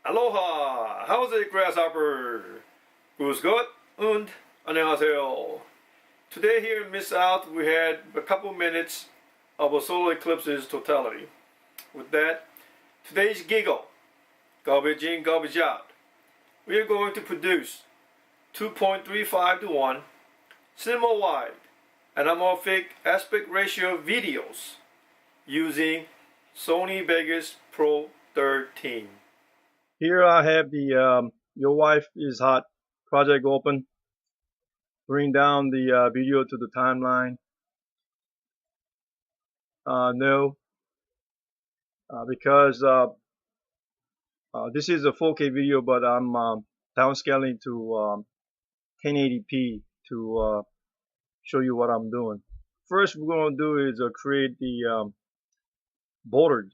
Aloha! Howzit, GrassHopper? Grüß Gott und 안녕하세요. Today here in Miss Out we had a couple minutes of a solar eclipse's totality. With that, today's giggle, garbage in, garbage out. We are going to produce 2.35 to 1 cinema-wide anamorphic aspect ratio videos using Sony Vegas Pro 13. Here I have the Your Wife is Hot project open. Bring down the video to the timeline. No, because this is a 4K video, but I'm downscaling to 1080p to show you what I'm doing. First, we're going to do is create the bordered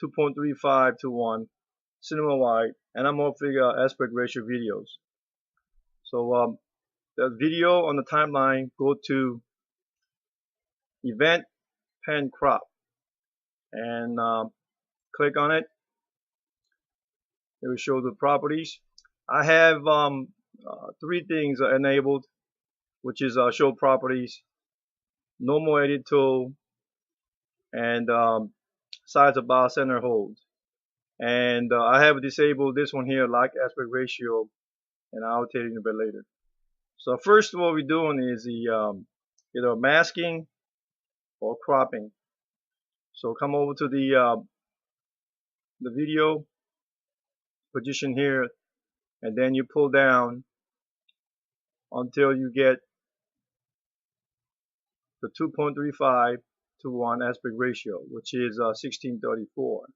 2.35 to 1 cinema-wide anamorphic aspect ratio videos. So the video on the timeline, go to Event Pan Crop and click on it. It will show the properties. I have three things enabled, which is show properties, normal edit tool, and size about center hold. And I have disabled this one here, like aspect ratio, and I'll tell you a bit later. So first what we're doing is the either masking or cropping. So come over to the video position here, and then you pull down until you get the 2.35 to 1 aspect ratio, which is 1634.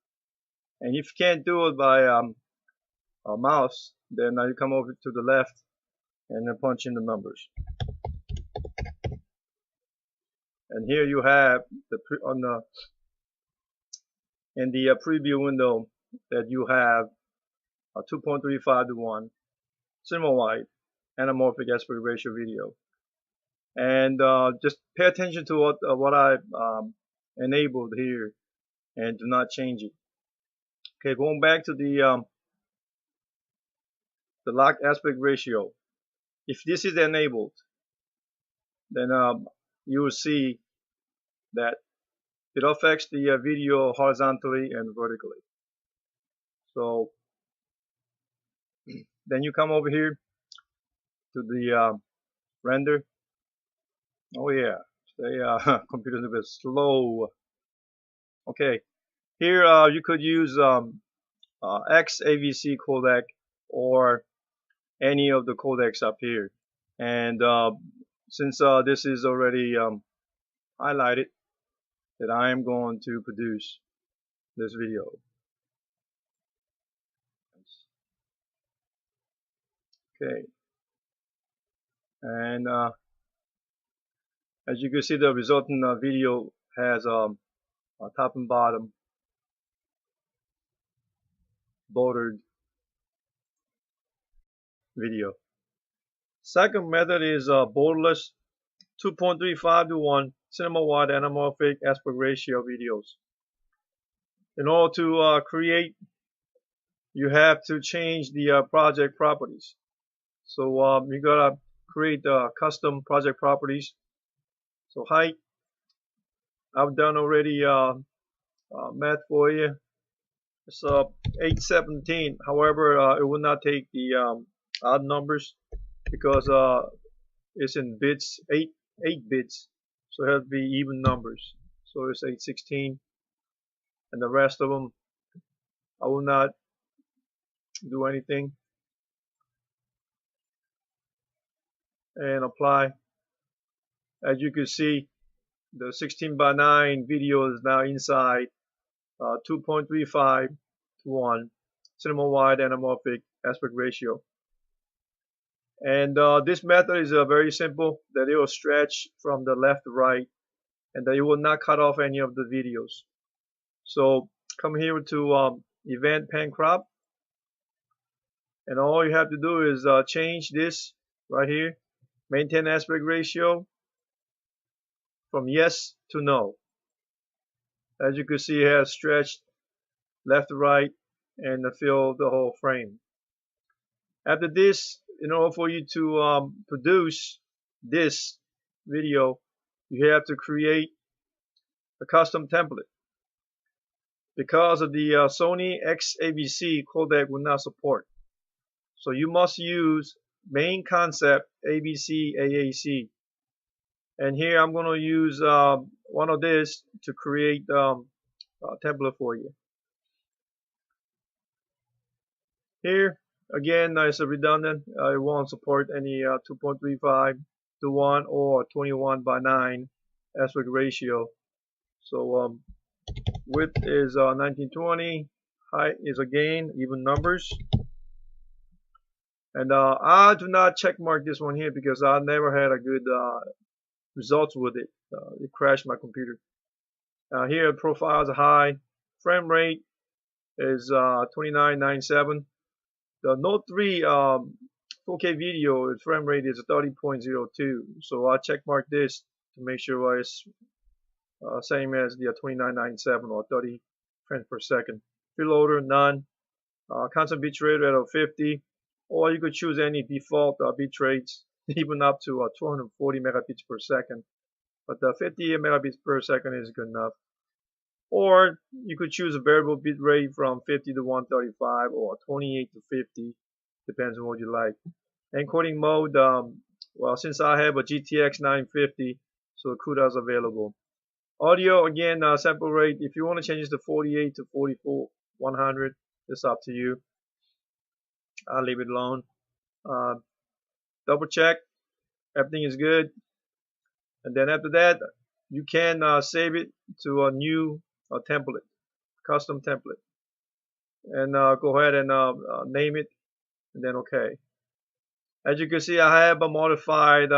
And if you can't do it by a mouse, then you come over to the left and then punch in the numbers. And here you have in the preview window that you have a 2.35 to 1 cinema-wide anamorphic aspect ratio video. And just pay attention to what I enabled here, and do not change it. Okay, going back to the lock aspect ratio. If this is enabled, then you will see that it affects the video horizontally and vertically. So then you come over here to the render. Oh yeah, the computer's a bit slow. Okay, here you could use XAVC codec or any of the codecs up here. And since this is already highlighted, that I am going to produce this video. Okay, and as you can see, the resulting video has a top and bottom bordered video. Second method is borderless 2.35 to 1 cinema-wide anamorphic aspect ratio videos. In order to create, you have to change the project properties. So you gotta create custom project properties. So height, I've done already math for you. It's 817. However, it will not take the odd numbers because it's in bits, 8 bits, so it has to be even numbers. So it's 816, and the rest of them I will not do anything, and apply. As you can see, the 16:9 video is now inside 2.35 to 1 cinema-wide anamorphic aspect ratio. And this method is very simple, that it will stretch from the left to right, and that it will not cut off any of the videos. So come here to Event Pan Crop, and all you have to do is change this right here, maintain aspect ratio from yes to no. As you can see, it has stretched left to right and fill the whole frame. After this, in order for you to produce this video, you have to create a custom template. Because of the Sony XAVC codec will not support, so you must use MainConcept AVC AAC. And here I'm going to use one of this to create a template for you. Here again, it's a redundant. It won't support any 2.35:1 or 21:9 aspect ratio. So width is 1920, height is again even numbers. And I do not check mark this one here because I never had a good results with it. It crashed my computer. Here profiles are high, frame rate is 2997. The Note 3 4K video frame rate is 30.02. So I check mark this to make sure it's same as the 2997 or 30 frames per second. Freeloader none. Constant bitrate at 50, or you could choose any default bitrates, even up to 240 megabits per second. But the 50 megabits per second is good enough. Or you could choose a variable bitrate from 50 to 135 or 28 to 50, depends on what you like. Encoding mode, well, since I have a GTX 950, so CUDA is available. Audio, again, sample rate, if you want to change it to 48 to 44, 100, it's up to you. I'll leave it alone. Double check, everything is good. And then after that, you can save it to a new template, custom template. And go ahead and name it, and then OK. As you can see, I have modified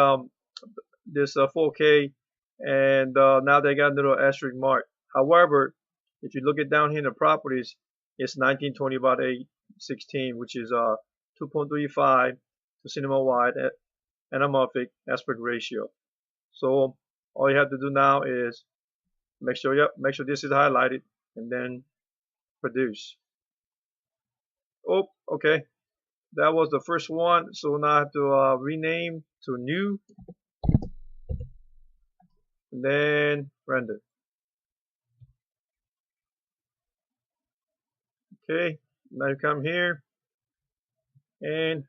this 4K, and now they got a little asterisk mark. However, if you look at down here in the properties, it's 1920:816, which is 2.35 to cinema wide anamorphic aspect ratio. So all you have to do now is make sure this is highlighted and then produce. Oh, okay, that was the first one. So now I have to rename to new and then render. Okay, now you come here, and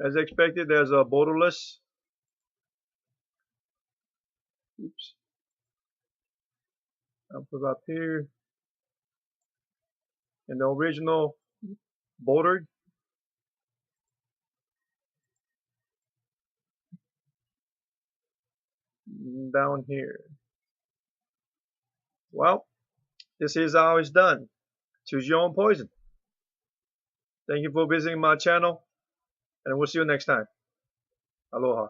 as expected, there's a borderless. Oops. I'll put it up here. And the original bordered. Down here. Well, this is how it's done. Choose your own poison. Thank you for visiting my channel, and we'll see you next time. Aloha.